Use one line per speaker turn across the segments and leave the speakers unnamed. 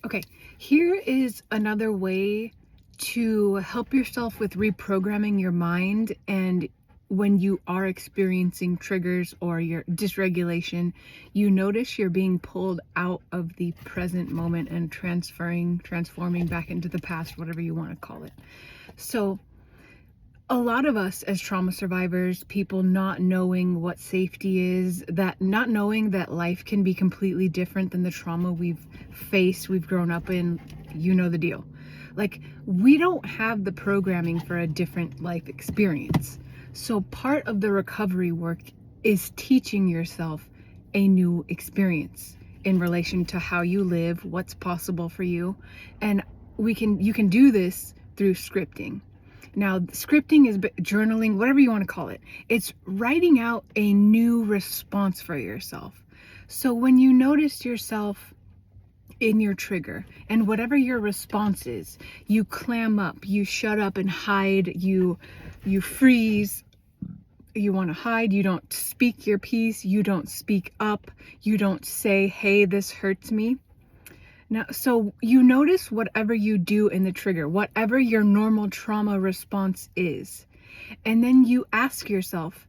Okay, here is another way to help yourself with reprogramming your mind. And when you are experiencing triggers or your dysregulation, you notice you're being pulled out of the present moment and transforming back into the past, whatever you want to call it. So a lot of us as trauma survivors, people not knowing what safety is, that not knowing that life can be completely different than the trauma we've faced, we've grown up in, you know the deal. Like, we don't have the programming for a different life experience. So part of the recovery work is teaching yourself a new experience in relation to how you live, what's possible for you. And you can do this through scripting. Now, scripting is journaling, whatever you want to call it. It's writing out a new response for yourself. So when you notice yourself in your trigger and whatever your response is, you clam up, you shut up and hide, you freeze, you want to hide, you don't speak your piece, you don't speak up, you don't say, hey, this hurts me. Now, so you notice whatever you do in the trigger, whatever your normal trauma response is. And then you ask yourself,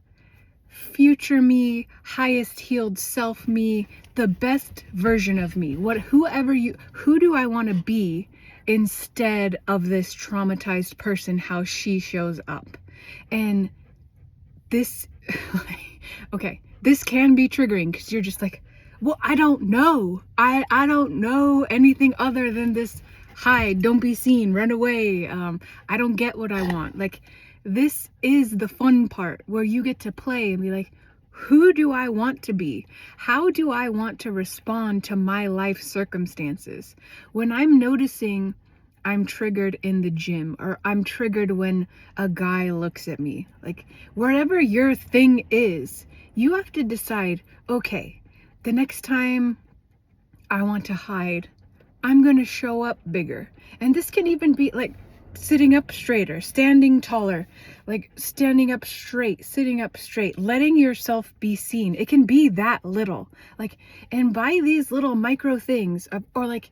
future me, highest healed self me, the best version of me, who do I want to be instead of this traumatized person, how she shows up? And this, okay, this can be triggering because you're just like, well, I don't know. I don't know anything other than this hide, don't be seen, run away. I don't get what I want. Like, this is the fun part where you get to play and be like, who do I want to be? How do I want to respond to my life circumstances? When I'm noticing I'm triggered in the gym, or I'm triggered when a guy looks at me, like, whatever your thing is, you have to decide, okay, the next time I want to hide, I'm going to show up bigger. And this can even be like sitting up straighter, standing taller, like standing up straight, sitting up straight, letting yourself be seen. It can be that little. Like, and by these little micro things, or like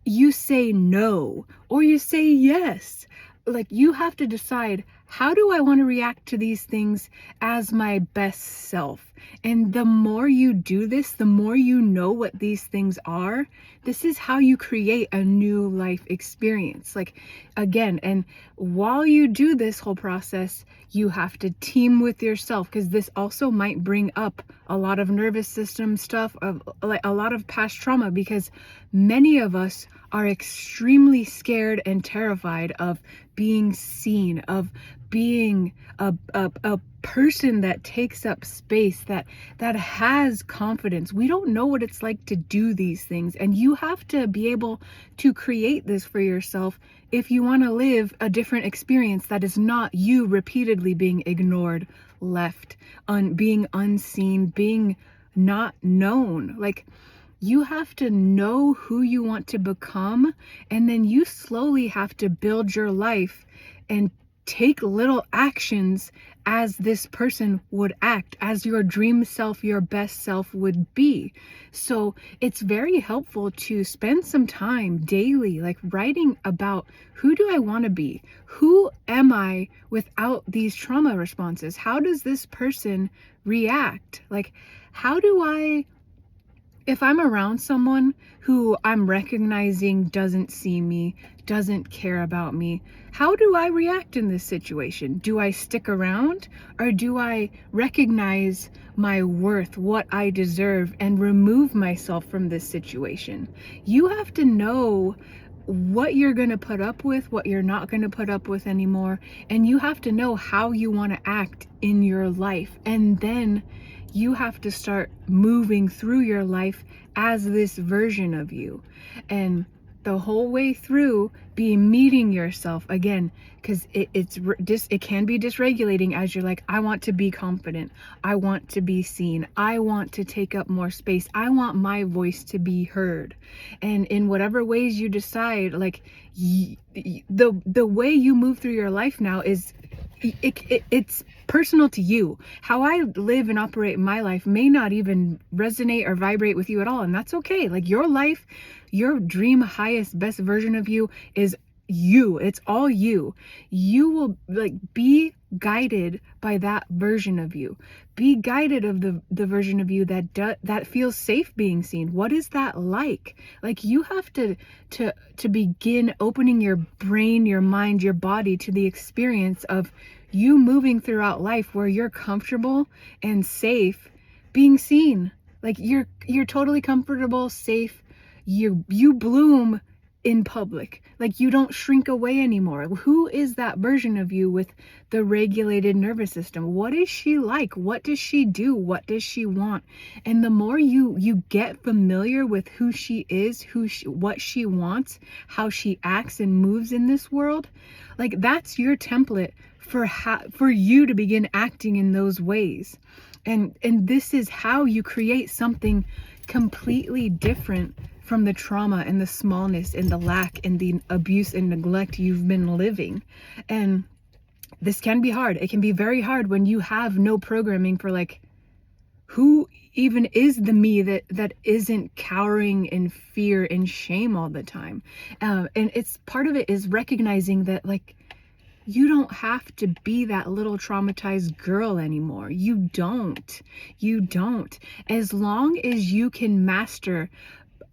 you say no, or you say yes. Like, you have to decide, how do I want to react to these things as my best self? And the more you do this, the more you know what these things are. This is how you create a new life experience. Like, again, and while you do this whole process, you have to team with yourself, because this also might bring up a lot of nervous system stuff, of like a lot of past trauma, because many of us are extremely scared and terrified of being seen, of being a person that takes up space, that has confidence. We don't know what it's like to do these things, and you have to be able to create this for yourself if you want to live a different experience that is not you repeatedly being ignored, left, being unseen, being not known. Like, you have to know who you want to become, and then you slowly have to build your life and take little actions as this person would act, as your dream self, your best self would be. So it's very helpful to spend some time daily, like writing about, who do I want to be? Who am I without these trauma responses? How does this person react? Like, how do I, if I'm around someone who I'm recognizing doesn't see me, doesn't care about me, how do I react in this situation? Do I stick around, or do I recognize my worth, what I deserve, and remove myself from this situation? You have to know what you're going to put up with, what you're not going to put up with anymore, and you have to know how you want to act in your life. And then you have to start moving through your life as this version of you. And the whole way through, be meeting yourself again, because it can be dysregulating as you're like, I want to be confident, I want to be seen, I want to take up more space, I want my voice to be heard. And in whatever ways you decide, like, the way you move through your life now is it's personal to you. How I live and operate my life may not even resonate or vibrate with you at all, and that's okay. Like, your life, your dream highest best version of you is you. It's all you. You will like be guided by that version of you. Be guided of the version of you that feels safe being seen. What is that like? Like, you have to begin opening your brain, your mind, your body to the experience of you moving throughout life where you're comfortable and safe being seen. Like, you're totally comfortable, safe. You bloom in public. Like, you don't shrink away anymore. Who is that version of you with the regulated nervous system? What is she like? What does she do? What does she want? And the more you get familiar with who she is, what she wants, how she acts and moves in this world, like, that's your template for you to begin acting in those ways. And this is how you create something completely different from the trauma and the smallness and the lack and the abuse and neglect you've been living. And this can be hard. It can be very hard when you have no programming for, like, who even is the me that isn't cowering in fear and shame all the time. And it's part of it is recognizing that, like, you don't have to be that little traumatized girl anymore. You don't. As long as you can master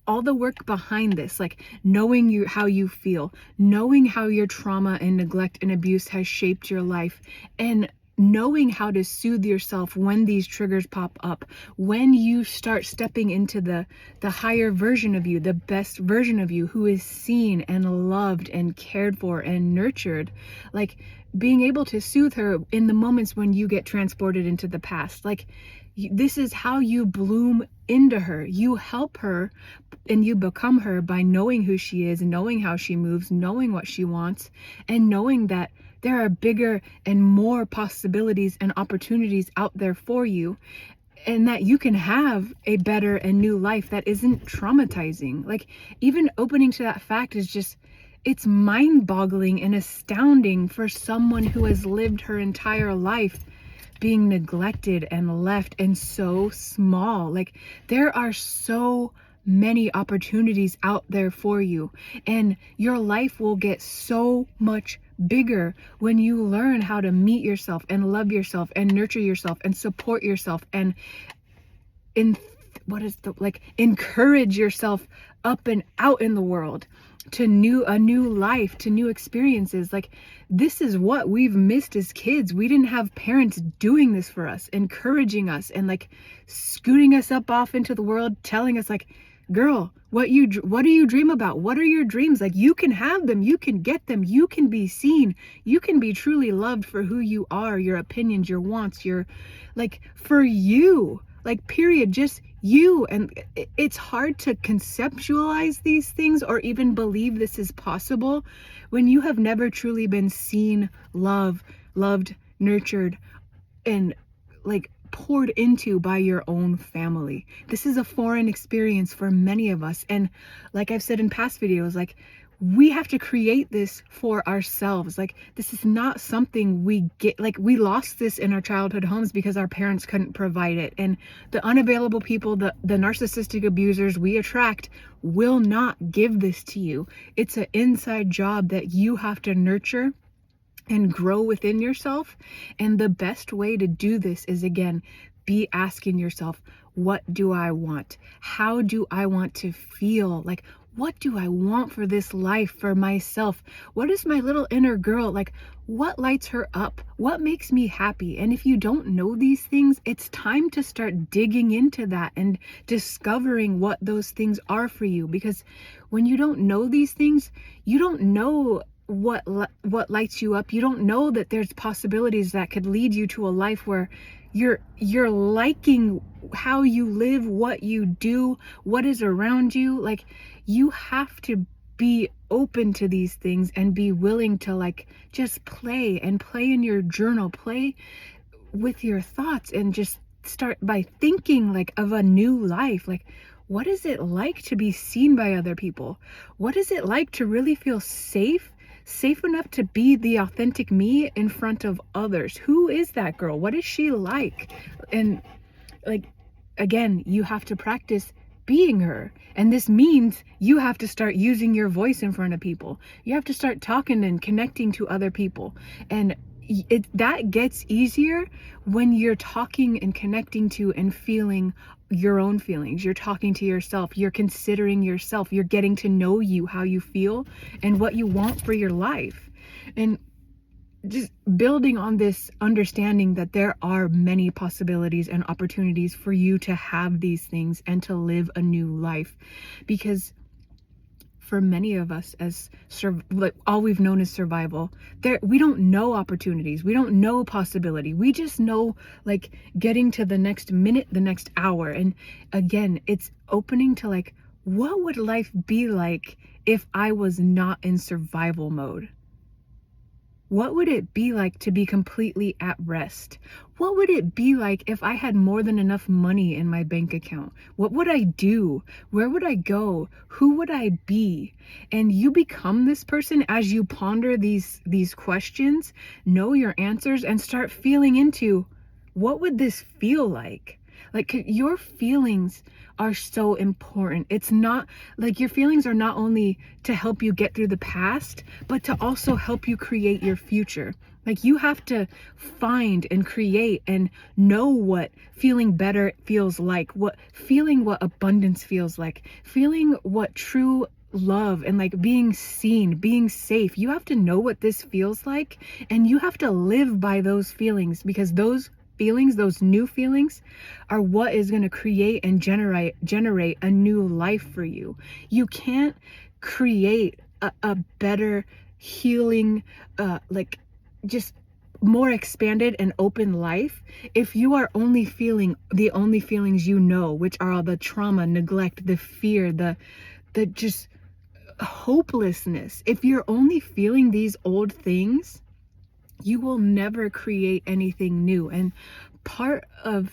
all the work behind this, like knowing how you feel, knowing how your trauma and neglect and abuse has shaped your life, and knowing how to soothe yourself when these triggers pop up, when you start stepping into the higher version of you, the best version of you, who is seen and loved and cared for and nurtured, like being able to soothe her in the moments when you get transported into the past. Like, this is how you bloom into her. You help her and you become her by knowing who she is, knowing how she moves, knowing what she wants, and knowing that there are bigger and more possibilities and opportunities out there for you, and that you can have a better and new life that isn't traumatizing. Like, even opening to that fact is just, it's mind-boggling and astounding for someone who has lived her entire life being neglected and left and so small. Like, there are so many opportunities out there for you, and your life will get so much bigger when you learn how to meet yourself and love yourself and nurture yourself and support yourself and encourage yourself up and out in the world to a new life, to new experiences. Like, this is what we've missed as kids. We didn't have parents doing this for us, encouraging us and like scooting us up off into the world, telling us, like, girl, what do you dream about? What are your dreams? Like, you can have them, you can get them, you can be seen, you can be truly loved for who you are, your opinions, your wants, like, for you, like, period, just you. And it's hard to conceptualize these things or even believe this is possible when you have never truly been seen, loved, nurtured, and like poured into by your own family. This is a foreign experience for many of us. And like I've said in past videos, like, we have to create this for ourselves. Like, this is not something we get, like, we lost this in our childhood homes because our parents couldn't provide it. And the unavailable people, the narcissistic abusers we attract will not give this to you. It's an inside job that you have to nurture and grow within yourself. And the best way to do this is, again, be asking yourself, what do I want? How do I want to feel? Like, what do I want for this life, for myself? What is my little inner girl? Like, what lights her up? What makes me happy? And if you don't know these things, it's time to start digging into that and discovering what those things are for you. Because when you don't know these things, you don't know what lights you up. You don't know that there's possibilities that could lead you to a life where you're liking how you live, what you do, what is around you. Like, you have to be open to these things and be willing to, like, just play in your journal, play with your thoughts, and just start by thinking, like, of a new life. Like, what is it like to be seen by other people? What is it like to really feel safe, safe enough to be the authentic me in front of others. Who is that girl? What is she like? And like, again, you have to practice being her. And this means you have to start using your voice in front of people. You have to start talking and connecting to other people. And that gets easier when you're talking and connecting to and feeling your own feelings. You're talking to yourself. You're considering yourself. You're getting to know you, how you feel, and what you want for your life. And just building on this understanding that there are many possibilities and opportunities for you to have these things and to live a new life. Because for many of us, as like all we've known is survival, we don't know opportunities, we don't know possibility, we just know like getting to the next minute, the next hour. And again, it's opening to like, what would life be like if I was not in survival mode? What would it be like to be completely at rest? What would it be like if I had more than enough money in my bank account? What would I do? Where would I go? Who would I be? And you become this person as you ponder these questions, know your answers, and start feeling into, what would this feel like? Like, your feelings are so important. It's not like, your feelings are not only to help you get through the past, but to also help you create your future. Like, you have to find and create and know what feeling better feels like, what abundance feels like, feeling what true love and like being seen, being safe. You have to know what this feels like, and you have to live by those feelings, because those feelings, those new feelings, are what is going to create and generate a new life for you. You can't create a better healing, like just more expanded and open life if you are only feeling the only feelings you know, which are all the trauma, neglect, the fear, the just hopelessness. If you're only feeling these old things, you will never create anything new. And part of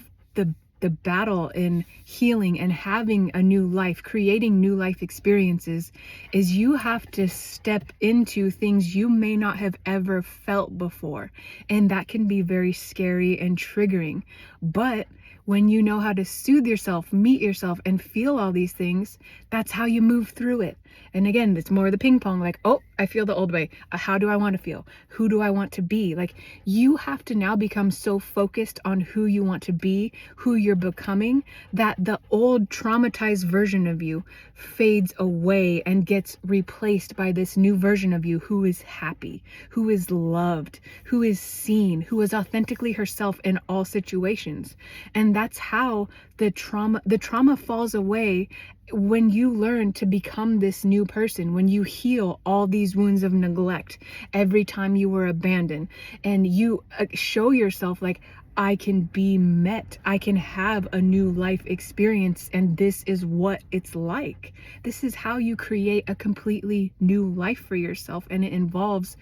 the battle in healing and having a new life, creating new life experiences, is you have to step into things you may not have ever felt before. And that can be very scary and triggering. But when you know how to soothe yourself, meet yourself, and feel all these things, that's how you move through it. And again, it's more of the ping pong, like, oh, I feel the old way. How do I want to feel? Who do I want to be? Like, you have to now become so focused on who you want to be, who you're becoming, that the old traumatized version of you fades away and gets replaced by this new version of you who is happy, who is loved, who is seen, who is authentically herself in all situations. And that's how the trauma falls away when you learn to become this new person, when you heal all these wounds of neglect every time you were abandoned, and you show yourself like, I can be met, I can have a new life experience, and this is what it's like. This is how you create a completely new life for yourself. And it involves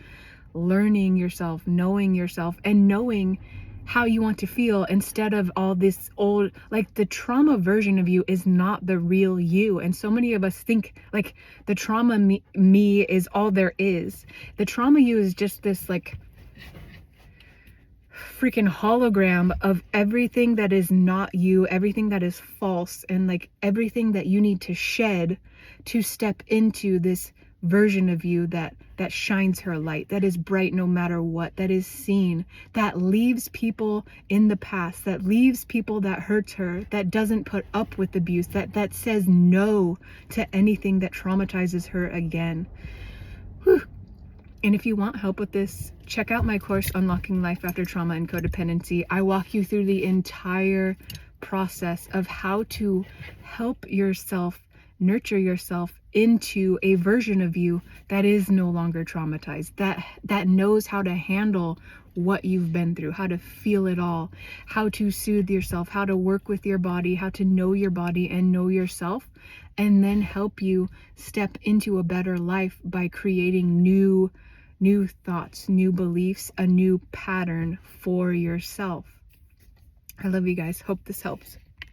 learning yourself, and knowing how you want to feel, instead of all this old, like, the trauma version of you is not the real you. And so many of us think like the trauma me is all there is. The trauma you is just this like freaking hologram of everything that is not you, everything that is false, and like everything that you need to shed to step into this version of you that shines her light, that is bright no matter what, that is seen, that leaves people in the past, that leaves people that hurts her, that doesn't put up with abuse, that says no to anything that traumatizes her again. Whew. And if you want help with this, check out my course, Unlocking Life After Trauma and Codependency. I walk you through the entire process of how to help yourself, nurture yourself into a version of you that is no longer traumatized, that knows how to handle what you've been through, how to feel it all, how to soothe yourself, how to work with your body, how to know your body and know yourself, and then help you step into a better life by creating new thoughts, new beliefs, a new pattern for yourself. I love you guys. Hope this helps.